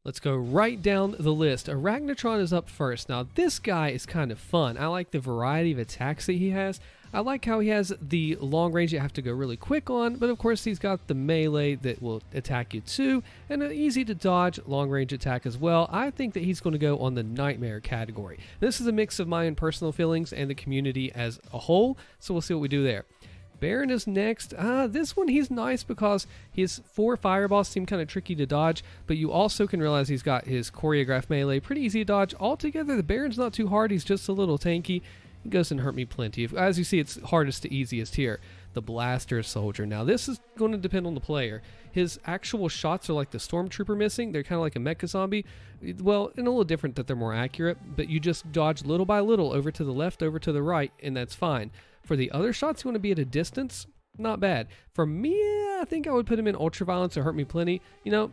Let's go right down the list. Arachnotron is up first. Now, this guy is kind of fun. I like the variety of attacks that he has. I like how he has the long range you have to go really quick on, but of course he's got the melee that will attack you too, and an easy to dodge long range attack as well. I think that he's going to go on the Nightmare category. This is a mix of my own personal feelings and the community as a whole, so we'll see what we do there. Baron is next. This one he's nice because his 4 fireballs seem kind of tricky to dodge, but you also can realize he's got his choreographed melee, pretty easy to dodge. Altogether, the Baron's not too hard, he's just a little tanky. He doesn't hurt me plenty. As you see, it's hardest to easiest here. The Blaster Soldier. Now, this is going to depend on the player. His actual shots are like the Stormtrooper missing. They're kind of like a Mechazombie. Well, and a little different that they're more accurate, but you just dodge little by little over to the left, over to the right, and that's fine. For the other shots, you want to be at a distance. Not bad. For me, I think I would put him in Ultraviolence or Hurt Me Plenty. You know,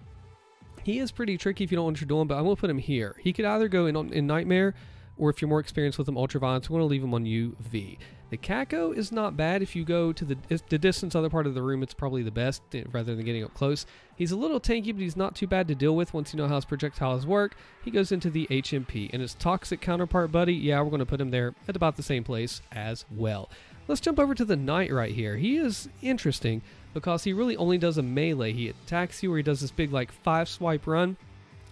he is pretty tricky if you don't know what you're doing, but I'm going to put him here. He could either go in Nightmare, or if you're more experienced with him, Ultraviolence, we're going to leave him on UV. The Caco is not bad. If you go to the distance other part of the room, it's probably the best rather than getting up close. He's a little tanky, but he's not too bad to deal with once you know how his projectiles work. He goes into the HMP. And his toxic counterpart, Buddy, yeah, we're going to put him there at about the same place as well. Let's jump over to the Knight right here. He is interesting because he really only does a melee. He attacks you, or he does this big like 5-swipe run.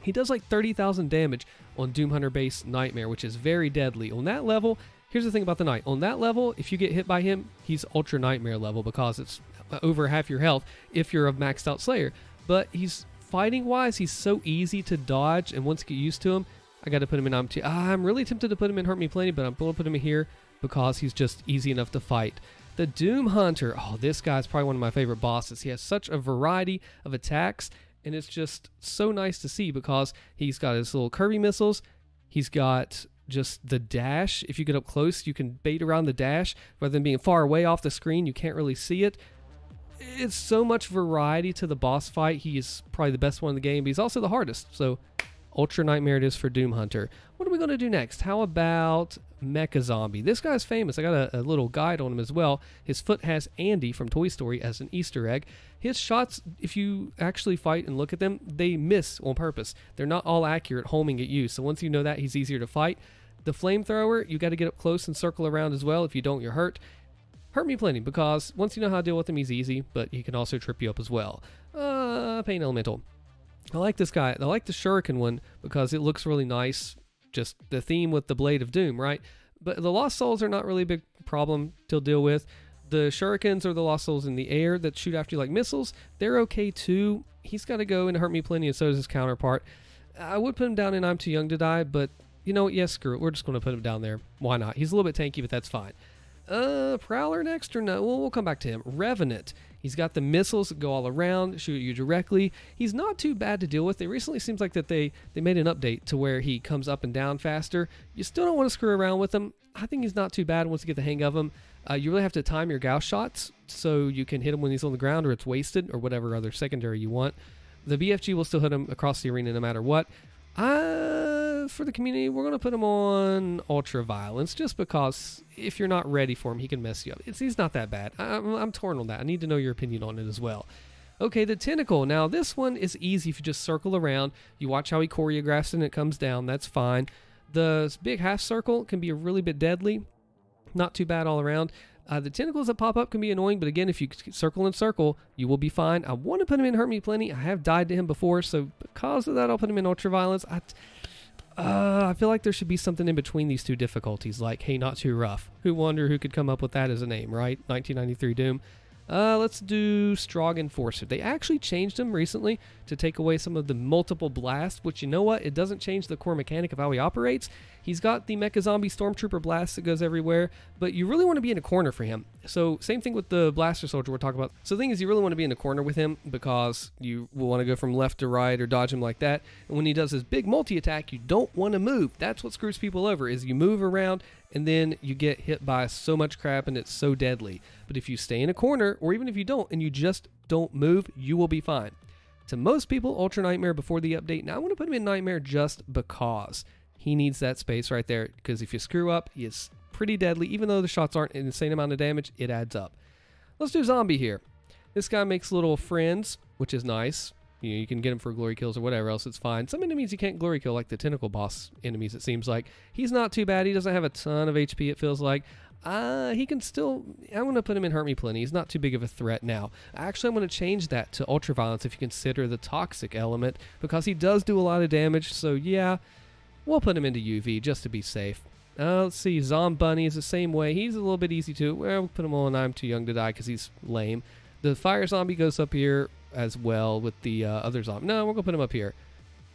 He does like 30,000 damage on Doom Hunter base Nightmare, which is very deadly. On that level, here's the thing about the Knight. On that level, if you get hit by him, he's Ultra Nightmare level because it's over half your health if you're a maxed out Slayer. But he's fighting wise, he's so easy to dodge, and once you get used to him, I got to put him in IM2. I'm really tempted to put him in Hurt Me Plenty, but I'm going to put him in here because he's just easy enough to fight. The Doom Hunter, oh, this guy's probably one of my favorite bosses. He has such a variety of attacks, and it's just so nice to see because he's got his little Kirby missiles. He's got just the dash. If you get up close, you can bait around the dash. Rather than being far away off the screen, you can't really see it. It's so much variety to the boss fight. He is probably the best one in the game, but he's also the hardest. So Ultra Nightmare it is for Doom Hunter. What are we going to do next? How about Mechazombie? This guy's famous. I got a little guide on him as well. His foot has Andy from Toy Story as an Easter egg. His shots, if you actually fight and look at them, they miss on purpose. They're not all accurate homing at you. So once you know that, he's easier to fight. The Flamethrower, you got to get up close and circle around as well. If you don't, you're hurt. Hurt Me Plenty, because once you know how to deal with him, he's easy, but he can also trip you up as well. Pain Elemental. I like this guy. I like the Shuriken one because it looks really nice. Just the theme with the Blade of Doom, right? But the Lost Souls are not really a big problem to deal with. The Shurikens or the Lost Souls in the air that shoot after you like missiles, they're okay too. He's got to go and Hurt Me Plenty, and so does his counterpart. I would put him down in I'm Too Young to Die, but you know what? Yes, screw it. We're just going to put him down there. Why not? He's a little bit tanky, but that's fine. Prowler next or no? Well, we'll come back to him. Revenant. He's got the missiles that go all around, shoot you directly. He's not too bad to deal with. It recently seems like that they made an update to where he comes up and down faster. You still don't want to screw around with him. I think he's not too bad once you get the hang of him. You really have to time your Gauss shots so you can hit him when he's on the ground or it's wasted or whatever other secondary you want. The BFG will still hit him across the arena no matter what. For the community, we're going to put him on Ultra Violence just because if you're not ready for him, he can mess you up. He's not that bad. I'm torn on that. I need to know your opinion on it as well. Okay, the Tentacle. Now, this one is easy if you just circle around. You watch how he choreographs and it comes down. That's fine. The big half circle can be a really bit deadly. Not too bad all around. The tentacles that pop up can be annoying, but again, if you circle and circle, you will be fine. I want to put him in Hurt Me Plenty. I have died to him before, so because of that, I'll put him in Ultraviolence. I feel like there should be something in between these two difficulties, like, hey, not too rough. Who wonder who could come up with that as a name, right? 1993 Doom. Let's do Strogg Enforcer. They actually changed him recently to take away some of the multiple blasts, which, you know what? It doesn't change the core mechanic of how he operates. He's got the Mechazombie Stormtrooper blast that goes everywhere, but you really want to be in a corner for him. So same thing with the Blaster Soldier we're talking about. So the thing is, you really want to be in a corner with him because you will want to go from left to right or dodge him like that. And when he does his big multi-attack, you don't want to move. That's what screws people over, is you move around and then you get hit by so much crap and it's so deadly. But if you stay in a corner, or even if you don't and you just don't move, you will be fine. To most people, Ultra Nightmare before the update. Now I want to put him in Nightmare just because he needs that space right there, because if you screw up, he is pretty deadly. Even though the shots aren't an insane amount of damage, it adds up. Let's do Zombie here. This guy makes little friends, which is nice. You can get him for glory kills or whatever else, it's fine. Some enemies you can't glory kill, like the Tentacle boss enemies, it seems like. He's not too bad. He doesn't have a ton of HP, it feels like. He can still... I'm going to put him in Hurt Me Plenty. He's not too big of a threat now. Actually, I'm going to change that to Ultraviolence if you consider the toxic element, because he does do a lot of damage, so yeah, we'll put him into UV just to be safe. Let's see, Zombunny is the same way. He's a little bit easy too. Well, we'll put him on I'm Too Young to Die because he's lame. The Fire Zombie goes up here as well with the other zombie. No, we're going to put him up here.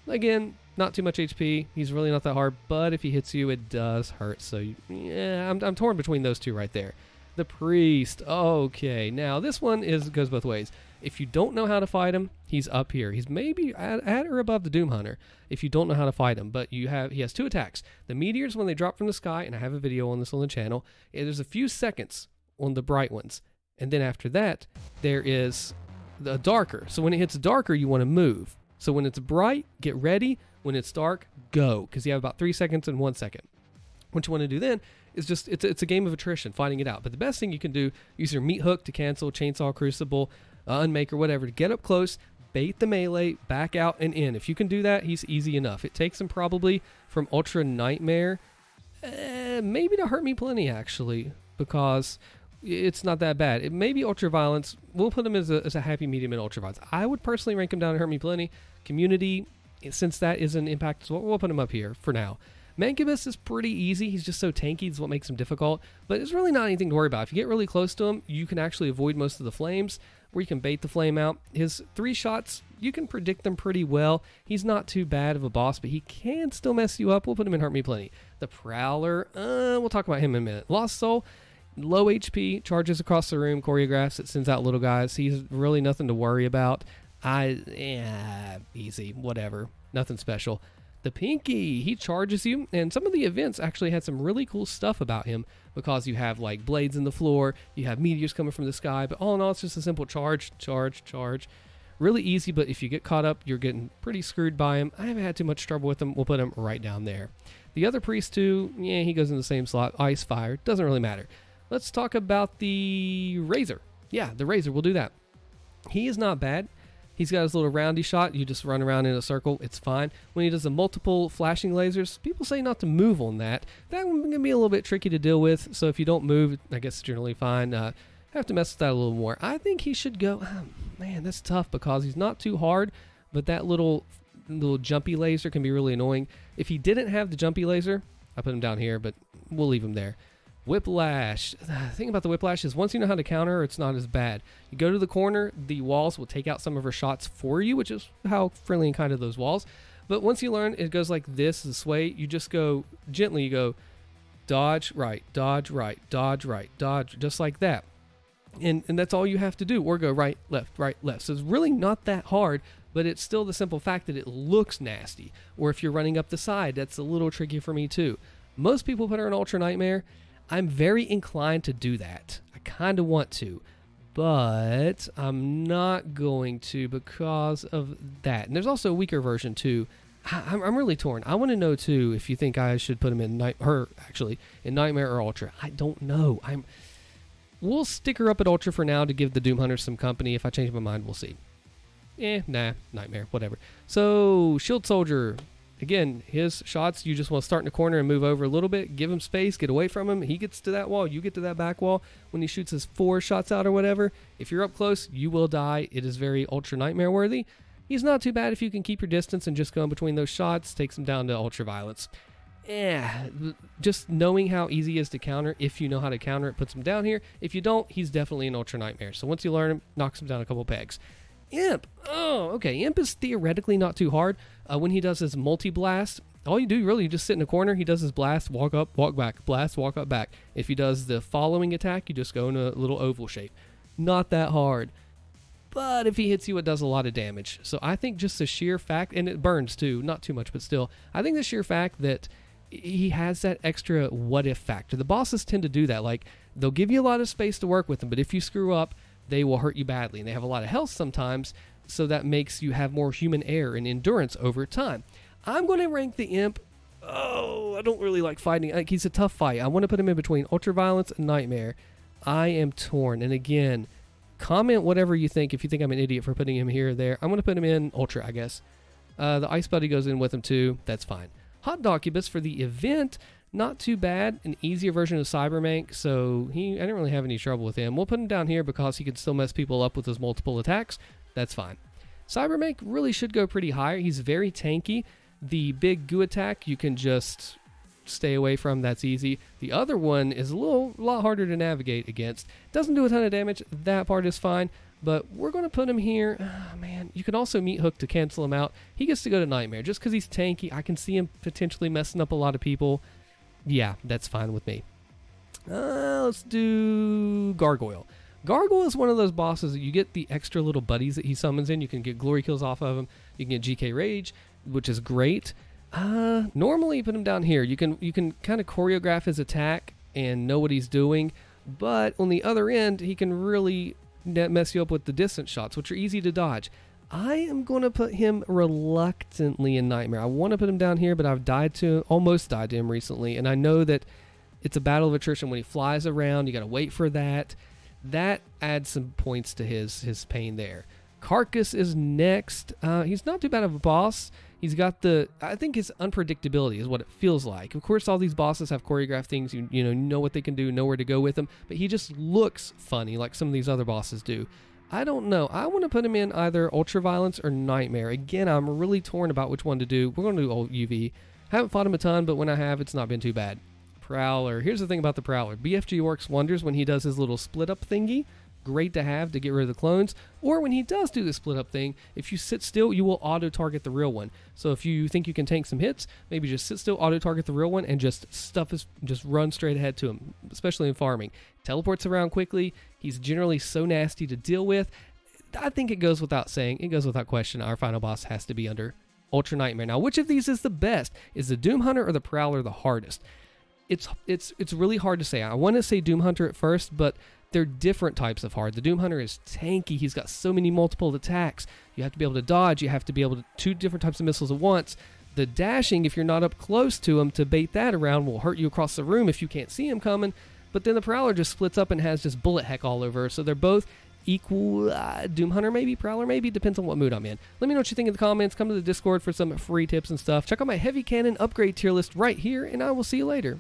Again, not too much HP. He's really not that hard, but if he hits you, it does hurt. So, yeah, I'm torn between those two right there. The Priest. Okay, now this one goes both ways. If you don't know how to fight him, he's up here. He's maybe at or above the Doom Hunter if you don't know how to fight him, but he has 2 attacks. The meteors, when they drop from the sky, and I have a video on this on the channel, there's a few seconds on the bright ones, and then after that, there is the darker. So when it hits darker, you want to move. So when it's bright, get ready. When it's dark, go, because you have about 3 seconds and 1 second. What you want to do then is just, it's a game of attrition, finding it out. But the best thing you can do, use your Meat Hook to cancel, Chainsaw Crucible, Unmaker, whatever, to get up close, bait the melee, back out and in. If you can do that, he's easy enough. It takes him probably from Ultra Nightmare, maybe to Hurt Me Plenty, actually, because it's not that bad. It may be Ultraviolence. We'll put him as a happy medium in Ultraviolence. I would personally rank him down to Hurt Me Plenty. Community, since that is an impact as well, we'll put him up here for now. Mancubus is pretty easy. He's just so tanky is what makes him difficult, but it's really not anything to worry about. If you get really close to him, you can actually avoid most of the flames, where you can bait the flame out. His 3 shots, you can predict them pretty well. He's not too bad of a boss, but he can still mess you up. We'll put him in Hurt Me Plenty. The Prowler, we'll talk about him in a minute. Lost Soul, low HP, charges across the room, choreographs, it sends out little guys. He's really nothing to worry about. Easy, whatever, nothing special. The Pinky, he charges you, and some of the events actually had some really cool stuff about him, because you have like blades in the floor, you have meteors coming from the sky, but all in all, it's just a simple charge. Really easy, but if you get caught up, you're getting pretty screwed by him. I haven't had too much trouble with him. We'll put him right down there. The other Priest too, yeah, he goes in the same slot. Ice, Fire, doesn't really matter. Let's talk about the Razer. Yeah, the Razer, we'll do that. He is not bad. He's got his little roundy shot. You just run around in a circle. It's fine. When he does the multiple flashing lasers, people say not to move on that. That one's going to be a little bit tricky to deal with. So if you don't move, I guess it's generally fine. Have to mess with that a little more. I think he should go... Oh, man, that's tough because he's not too hard, but that little jumpy laser can be really annoying. If he didn't have the jumpy laser, I put him down here, but we'll leave him there. Whiplash. The thing about the Whiplash is once you know how to counter her, it's not as bad. You go to the corner, the walls will take out some of her shots for you, which is how friendly and kind of those walls. But once you learn it goes like this way, you just go gently, you go dodge right, dodge right, dodge right, dodge, just like that. And that's all you have to do, or go right, left, right, left. So it's really not that hard, but it's still the simple fact that it looks nasty. Or if you're running up the side, that's a little tricky for me too. Most people put her in Ultra Nightmare. I'm very inclined to do that. I kind of want to, but I'm not going to because of that. And there's also a weaker version too. I'm really torn. I want to know too if you think I should put him in in Nightmare or Ultra. I don't know. We'll stick her up at Ultra for now to give the Doom Hunters some company. If I change my mind, we'll see. Nah, Nightmare, whatever. So Shield Soldier. Again, his shots, you just want to start in the corner and move over a little bit, give him space, get away from him. He gets to that wall, you get to that back wall. When he shoots his 4 shots out or whatever, if you're up close, you will die. It is very Ultra Nightmare worthy. He's not too bad if you can keep your distance and just go in between those shots. Takes him down to Ultra Violence. Just knowing how easy he is to counter, if you know how to counter it, puts him down here. If you don't, he's definitely an Ultra Nightmare. So once you learn him, knocks him down a couple pegs. Imp. Oh, okay. Imp is theoretically not too hard. When he does his multi-blast, all you do really, you just sit in a corner. He does his blast, walk up, walk back, blast, walk up, back. If he does the following attack, you just go in a little oval shape. Not that hard. But if he hits you, it does a lot of damage. So I think just the sheer fact, and it burns too, not too much, but still, I think the sheer fact that he has that extra what-if factor. The bosses tend to do that. Like, they'll give you a lot of space to work with them, but if you screw up, they will hurt you badly. And they have a lot of health sometimes, so that makes you have more human air and endurance over time. I'm going to rank the Imp. Oh, I don't really like fighting. Like, he's a tough fight. I want to put him in between Ultraviolence and Nightmare. I am torn. And again, Comment whatever you think. If you think I'm an idiot for putting him here or there, I'm going to put him in Ultra, I guess. The Ice Buddy goes in with him too. That's fine. Hotdogcubus for the event, not too bad. An easier version of Cybermanc, so I didn't really have any trouble with him. We'll put him down here because he can still mess people up with his multiple attacks. That's fine. Cybermanc really should go pretty high. He's very tanky. The big goo attack you can just stay away from. That's easy. The other one is a lot harder to navigate against. Doesn't do a ton of damage. That part is fine. But we're going to put him here. Oh, man, you can also Meat Hook to cancel him out. He gets to go to Nightmare just because he's tanky. I can see him potentially messing up a lot of people. Yeah, that's fine with me. Let's do Gargoyle. Gargoyle is one of those bosses that you get the extra little buddies that he summons in. You can get glory kills off of him. You can get GK Rage, which is great. Normally you put him down here. You can kind of choreograph his attack and know what he's doing. But on the other end, he can really mess you up with the distance shots, which are easy to dodge. I am going to put him reluctantly in Nightmare. I want to put him down here, but I've almost died to him recently, and I know that it's a battle of attrition when he flies around. You got to wait for that. That adds some points to his pain there. Carcass is next. He's not too bad of a boss. He's got I think his unpredictability is what it feels like. Of course, all these bosses have choreographed things. You know what they can do, know where to go with them. But he just looks funny like some of these other bosses do. I don't know. I want to put him in either Ultraviolence or Nightmare. Again, I'm really torn about which one to do. We're going to do Old UV. Haven't fought him a ton, but when I have, it's not been too bad. Prowler. Here's the thing about the Prowler. BFG works wonders when he does his little split up thingy. Great to have to get rid of the clones, or when he does do the split up thing, if you sit still, you will auto target the real one. So if you think you can tank some hits, maybe just sit still, auto target the real one, and just run straight ahead to him, especially in farming. Teleports around quickly. He's generally so nasty to deal with. I think it goes without saying, it goes without question, our final boss has to be under Ultra Nightmare. Now, which of these is the best? Is the Doom Hunter or the Prowler the hardest? It's really hard to say. I want to say Doom Hunter at first, but they're different types of hard. The Doom Hunter is tanky. He's got so many multiple attacks. You have to be able to dodge. You have to be able to two different types of missiles at once. The dashing, if you're not up close to him to bait that around, will hurt you across the room if you can't see him coming. But then the Prowler just splits up and has just bullet heck all over. So they're both equal. Doom Hunter maybe, Prowler maybe. Depends on what mood I'm in. Let me know what you think in the comments. Come to the Discord for some free tips and stuff. Check out my heavy cannon upgrade tier list right here, and I will see you later.